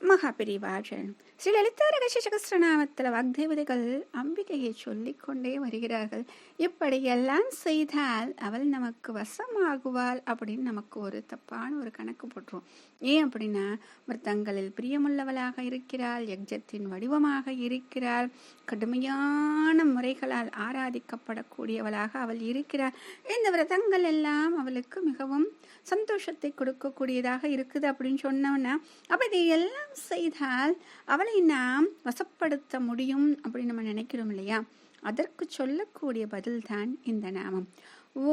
மகாபெரிவார்கள் ஸ்ரீ லலிதா ரகசிய சகஸ்ரநாமத்தில் வாக்தேவதைகள் அம்பிகையை சொல்லிக்கொண்டே வருகிறார்கள். இப்படியெல்லாம் செய்தால் அவள் நமக்கு வசமாகுவாள் அப்படின்னு நமக்கு ஒரு தப்பான ஒரு கணக்கு போட்டுரும். ஏன் அப்படின்னா, மிருத்தங்களில் பிரியமுள்ளவளாக இருக்கிறாள், யக்ஞத்தின் வடிவமாக இருக்கிறாள், கடுமையான முறைகளால் ஆராதிக்கப்படக்கூடியவளாக அவள் இருக்கிறாள். இந்த விரதங்கள் எல்லாம் அவளுக்கு மிகவும் சந்தோஷத்தை கொடுக்கக்கூடியதாக இருக்குது அப்படின்னு சொன்னோன்னா, அப்ப இதையெல்லாம் செய்தால் அவளை நாம் வசப்படுத்த முடியும் அப்படின்னு நம்ம நினைக்கிறோம் இல்லையா? அதற்கு சொல்லக்கூடிய பதில் தான் இந்த நாமம்.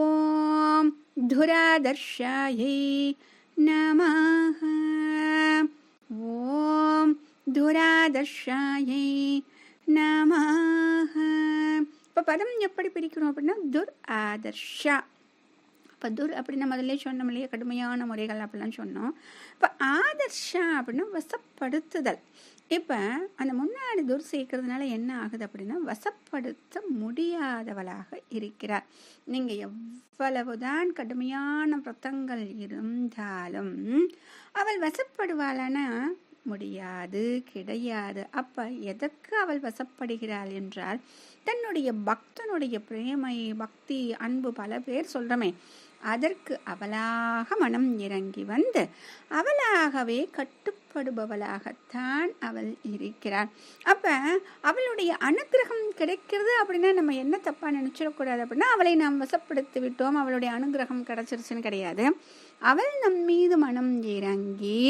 ஓம் துராதர்ஷாயை நமஹ. ஓம் துராதர்ஷாயை நமஹ. இப்ப பதம் எப்படி பிரிக்கணும் அப்படின்னா, துர் ஆதர்ஷா. இப்போ துர் அப்படின்னா முதல்ல சொன்னோம் இல்லையா, கடுமையான முறைகள் அப்படிலாம் சொன்னோம். இப்போ ஆதர்ஷா அப்படின்னா வசப்படுத்துதல். இப்போ அந்த முன்னாடி துர் சேர்க்கறதுனால என்ன ஆகுது அப்படின்னா, வசப்படுத்த முடியாதவளாக இருக்கிறார். நீங்கள் எவ்வளவுதான் கடுமையான விரதங்கள் இருந்தாலும் அவள் வசப்படுவாளனா? முடியாது, கிடையாது. அப்ப எதற்கு அவள் வசப்படுகிறாள் என்றால், தன்னுடைய பக்தனுடைய பிரேமை, பக்தி, அன்பு பல பேர் சொல்றமே, அதற்கு அவளாக மனம் இறங்கி வந்து அவளாகவே கட்டுப்படுபவளாகத்தான் அவள் இருக்கிறாள். அப்ப அவளுடைய அனுகிரகம் கிடைக்கிறது அப்படின்னா நம்ம என்ன தப்பா நினைச்சிடக்கூடாது அப்படின்னா, அவளை நாம் வசப்படுத்தி விட்டோம், அவளுடைய அனுகிரகம் கிடைச்சிருச்சுன்னு கிடையாது. அவள் நம் மீது மனம் இறங்கி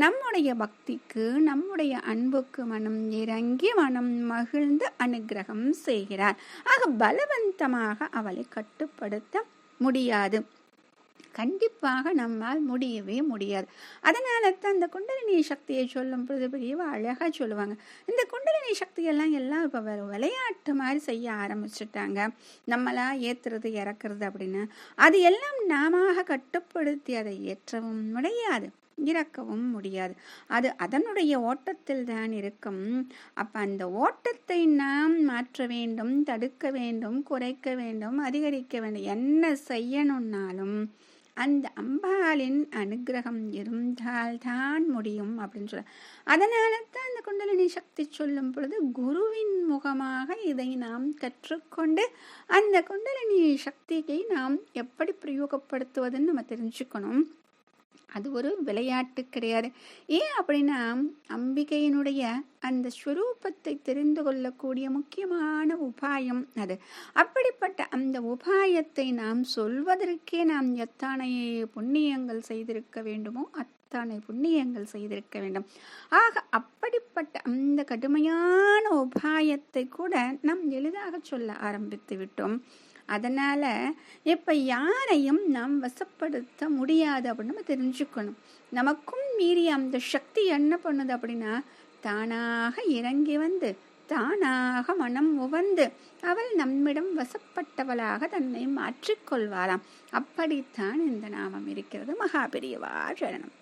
நம்முடைய பக்திக்கு, நம்முடைய அன்புக்கு மனம் இறங்கி மனம் மகிழ்ந்து அனுகிரகம் செய்கிறார். ஆக பலவந்தமாக அவளை கட்டுப்படுத்த முடியாது, கண்டிப்பாக நம்மால் முடியவே முடியாது. அதனால தான் இந்த குண்டலினி சக்தியை சொல்லும் பொழுது பெரியவா அழகா சொல்லுவாங்க. இந்த குண்டலினி சக்தியெல்லாம் இப்போ விளையாட்டு மாதிரி செய்ய ஆரம்பிச்சுட்டாங்க. நம்மளா ஏத்துறது இறக்குறது அப்படின்னு, அது எல்லாம் நாம கட்டுப்படுத்தி அதை ஏற்றவும் முடியாது, இறக்கவும் முடியாது. அது அதனுடைய ஓட்டத்தில் தான் இருக்கும். அப்ப அந்த ஓட்டத்தை நாம் மாற்ற வேண்டும், தடுக்க வேண்டும், குறைக்க வேண்டும், அதிகரிக்க வேண்டும். என்ன செய்யணும்னாலும் அந்த அம்பாளின் அனுகிரகம் இருந்தால்தான் முடியும் அப்படின்னு சொல்ல. அதனால தான் அந்த குண்டலினி சக்தி சொல்லும் பொழுது குருவின் முகமாக இதை நாம் கற்றுக்கொண்டு அந்த குண்டலினி சக்தியை நாம் எப்படி பிரயோகப்படுத்துவதுன்னு நம்ம தெரிஞ்சுக்கணும். அது ஒரு விளையாட்டு கிடையாது. ஏன் அப்படின்னா, அம்பிகையினுடைய அந்த ஸ்வரூபத்தை தெரிந்து கொள்ளக்கூடிய முக்கியமான உபாயம் அது. அப்படிப்பட்ட அந்த உபாயத்தை நாம் சொல்வதற்கே நாம் எத்தனை புண்ணியங்கள் செய்திருக்க வேண்டுமோ அத்தனை புண்ணியங்கள் செய்திருக்க வேண்டும். ஆக அப்படிப்பட்ட அந்த கடுமையான உபாயத்தை கூட நாம் எளிதாக சொல்ல ஆரம்பித்து விட்டோம். அதனால இப்ப யாரையும் நாம் வசப்படுத்த முடியாது அப்படின்னு நம்ம தெரிஞ்சுக்கணும். நமக்கும் மீறிய அந்த சக்தி என்ன பண்ணுது அப்படின்னா, தானாக இறங்கி வந்து தானாக மனம் உவந்து அவள் நம்மிடம் வசப்பட்டவளாக தன்னை மாற்றிக்கொள்வாராம். அப்படித்தான் இந்த நாமம் இருக்கிறது. மகாபெரியவா சரணம்.